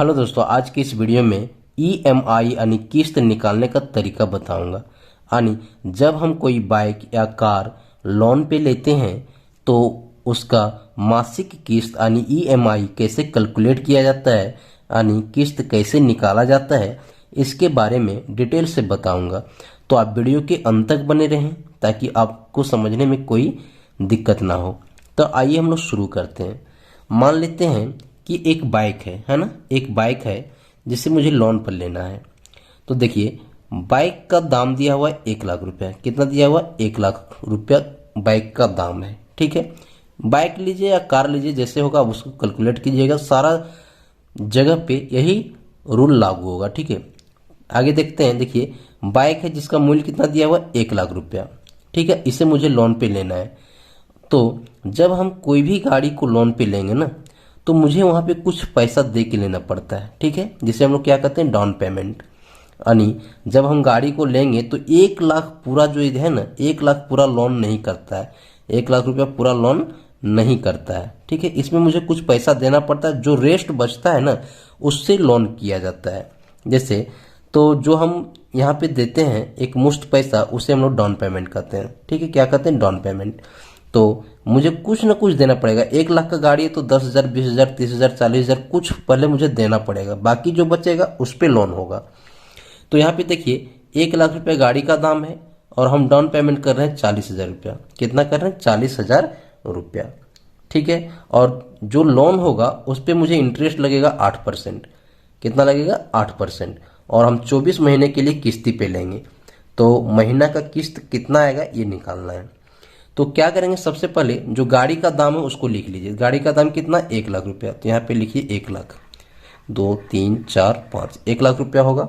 Hello दोस्तों, आज की इस वीडियो में ईएमआई यानी किस्त निकालने का तरीका बताऊंगा। यानी जब हम कोई बाइक या कार लोन पे लेते हैं तो उसका मासिक किस्त यानी ईएमआई कैसे कैलकुलेट किया जाता है, यानी किस्त कैसे निकाला जाता है, इसके बारे में डिटेल से बताऊंगा। तो आप वीडियो के अंत तक बने रहें ताकि आपको समझने में कोई दिक्कत ना हो। तो आइए हम लोग शुरू करते हैं। मान लेते हैं कि एक बाइक है ना, एक बाइक है जिसे मुझे लोन पर लेना है। तो देखिए, बाइक का दाम दिया हुआ है 1 लाख रुपया। कितना दिया हुआ? 1 लाख रुपया बाइक का दाम है। ठीक है, बाइक लीजिए या कार लीजिए, जैसे होगा उसको कैलकुलेट कीजिएगा। सारा जगह पे यही रूल लागू होगा। ठीक है, आगे देखते हैं। देखिए, बाइक है जिसका मूल्य कितना दिया हुआ? 1 लाख रुपया। ठीक है, इसे मुझे लोन पे लेना है। तो जब हम कोई भी गाड़ी को लोन पे लेंगे ना, तो मुझे वहाँ पे कुछ पैसा दे के लेना पड़ता है। ठीक है, जिसे हम लोग क्या कहते हैं? Down payment. यानी जब हम गाड़ी को लेंगे तो 1 लाख पूरा जो है ना, 1 लाख पूरा लोन नहीं करता है। 1 लाख रुपया पूरा लोन नहीं करता है। ठीक है, इसमें मुझे कुछ पैसा देना पड़ता है। जो रेस्ट बचता है ना, उससे लोन किया जाता है। जैसे तो जो हम यहाँ पे देते हैं एक मुश्त पैसा, उसे हम लोग डाउन पेमेंट कहते हैं। ठीक है, क्या कहते हैं? Down payment. तो मुझे कुछ ना कुछ देना पड़ेगा। 1 लाख का गाड़ी है तो 10,000, 20,000, 30,000, 40,000 कुछ पहले मुझे देना पड़ेगा। बाकी जो बचेगा उस पे लोन होगा। तो यहाँ पे देखिए, 1 लाख रुपया गाड़ी का दाम है और हम डाउन पेमेंट कर रहे हैं 40,000 रुपया। कितना कर रहे हैं? 40,000 रुपया। ठीक है, और जो लोन होगा उस पे मुझे इंटरेस्ट लगेगा 8%। कितना लगेगा? 8%। और हम 24 महीने के लिए किस्ती पे लेंगे। तो महीना का किस्त कितना आएगा ये निकालना है। तो क्या करेंगे? सबसे पहले जो गाड़ी का दाम है उसको लिख लीजिए। गाड़ी का दाम कितना? 1 लाख रुपया। तो यहाँ पे लिखिए 1 लाख। 2, 3, 4, 5, 1 लाख रुपया होगा।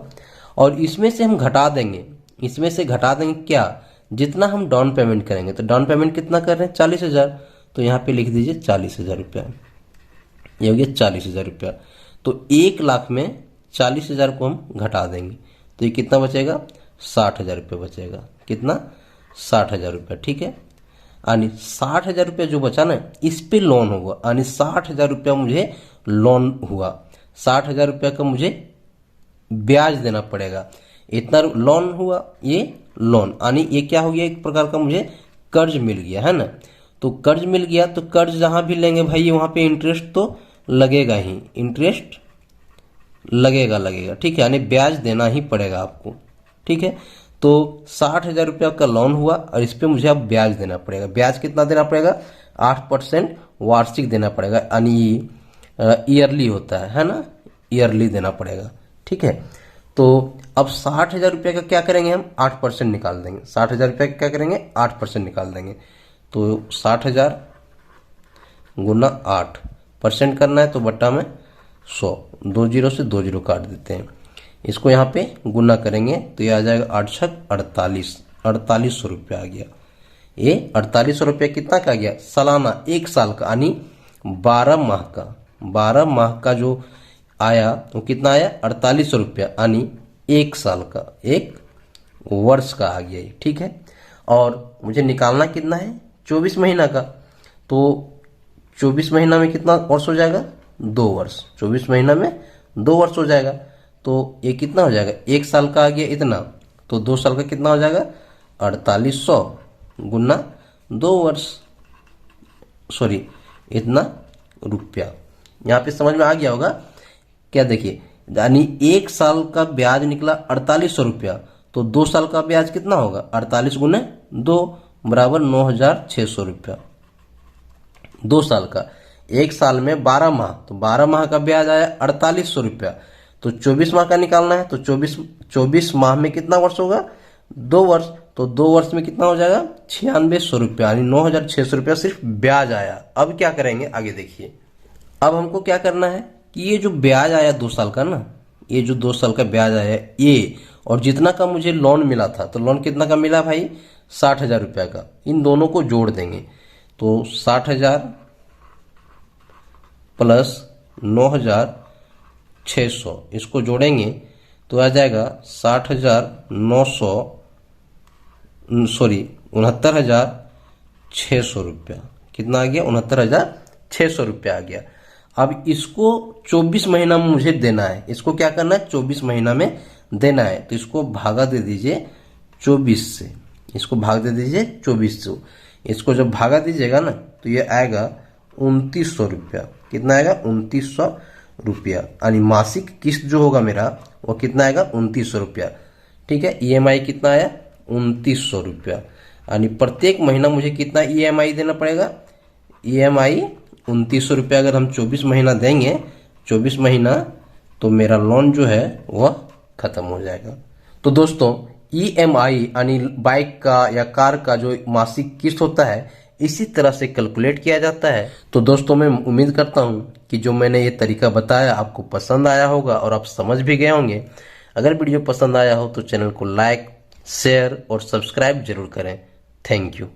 और इसमें से हम घटा देंगे, इसमें से घटा देंगे क्या? जितना हम डाउन पेमेंट करेंगे। तो डाउन पेमेंट कितना कर रहे हैं? 40,000। तो यहाँ पे लिख दीजिए 40,000 रुपया। ये हो गया 40,000 रुपया। तो 1 लाख में 40,000 को हम घटा देंगे तो ये कितना बचेगा? 60,000 रुपया बचेगा। कितना? 60,000 रुपया। ठीक है, यानी 60,000 रुपया जो बचा ना, इस पे लोन होगा। यानी 60,000 रुपया मुझे लोन हुआ। 60,000 रुपया का मुझे ब्याज देना पड़ेगा। इतना लोन हुआ, ये लोन यानी ये क्या हो गया? एक प्रकार का मुझे कर्ज मिल गया है ना। तो कर्ज मिल गया तो कर्ज जहां भी लेंगे भाई, वहां पे इंटरेस्ट तो लगेगा ही। इंटरेस्ट लगेगा। ठीक है, यानी ब्याज देना ही पड़ेगा आपको। ठीक है, तो 60,000 रुपया का लोन हुआ और इस पे मुझे अब ब्याज देना पड़ेगा। ब्याज कितना देना पड़ेगा? 8% वार्षिक देना पड़ेगा। यानी ईयरली होता है ना, ईयरली देना पड़ेगा। ठीक है, तो अब 60,000 रुपया का क्या करेंगे? हम 8% निकाल देंगे। 60,000 रुपया का क्या करेंगे? 8% निकाल देंगे। तो 60,000 गुना 8% करना है तो बट्टा में 100। 2 जीरो से 2 जीरो काट देते हैं। इसको यहाँ पे गुना करेंगे तो ये आ जाएगा 8 छक 48। 4800 रुपया आ गया। ये 4800 रुपया कितना का आ गया? सालाना, 1 साल का, यानी 12 माह का। 12 माह का जो आया वो कितना आया? 4800 रुपया, यानी 1 साल का, 1 वर्ष का आ गया ये। ठीक है, और मुझे निकालना कितना है? 24 महीना का। तो 24 महीना में कितना वर्ष हो जाएगा? 2 वर्ष। 24 महीना में 2 वर्ष हो जाएगा। तो ये कितना हो जाएगा? 1 साल का आ गया इतना, तो 2 साल का कितना हो जाएगा? 4800 गुना 2 वर्ष, सॉरी इतना रुपया। यहाँ पे समझ में आ गया होगा क्या? देखिए, यानी 1 साल का ब्याज निकला 4800 रुपया, तो 2 साल का ब्याज कितना होगा? 48 गुने 2 बराबर 9,600 रुपया। 2 साल का, 1 साल में 12 माह, तो 12 माह का ब्याज आया 4800 रुपया। तो 24 माह का निकालना है तो 24 माह में कितना वर्ष होगा? 2 वर्ष। तो 2 वर्ष में कितना हो जाएगा? 9600 रुपया, यानी 9,600 रुपया सिर्फ ब्याज आया। अब क्या करेंगे आगे देखिए। अब हमको क्या करना है कि ये जो ब्याज आया 2 साल का ना, ये जो 2 साल का ब्याज आया ये, और जितना का मुझे लोन मिला था, तो लोन कितना का मिला भाई? 60,000 रुपया का। इन दोनों को जोड़ देंगे तो 60,000 प्लस 9,600, इसको जोड़ेंगे तो आ जाएगा 60,900, सॉरी 69,600 रुपया। कितना आ गया? 69,600 रुपया आ गया। अब इसको 24 महीना में मुझे देना है। इसको क्या करना है, 24 महीना में देना है। तो इसको भागा दे दीजिए 24 से, इसको भाग दे दीजिए 24 से। इसको जब भागा दीजिएगा ना तो ये आएगा 2900 रुपया। कितना आएगा, 2900 रुपया। यानी मासिक किस्त जो होगा मेरा वो कितना आएगा, 2900 रुपया। ठीक है, ईएमआई कितना आया, 2900 रुपया। यानी प्रत्येक महीना मुझे कितना ईएमआई देना पड़ेगा, ईएमआई 2900 रुपया। अगर हम 24 महीना देंगे, 24 महीना, तो मेरा लोन जो है वह खत्म हो जाएगा। तो दोस्तों ईएमआई यानी बाइक का या कार का जो मासिक किस्त होता है इसी तरह से कैलकुलेट किया जाता है। तो दोस्तों मैं उम्मीद करता हूं कि जो मैंने ये तरीका बताया आपको पसंद आया होगा और आप समझ भी गए होंगे। अगर वीडियो पसंद आया हो तो चैनल को लाइक, शेयर और सब्सक्राइब जरूर करें। Thank you.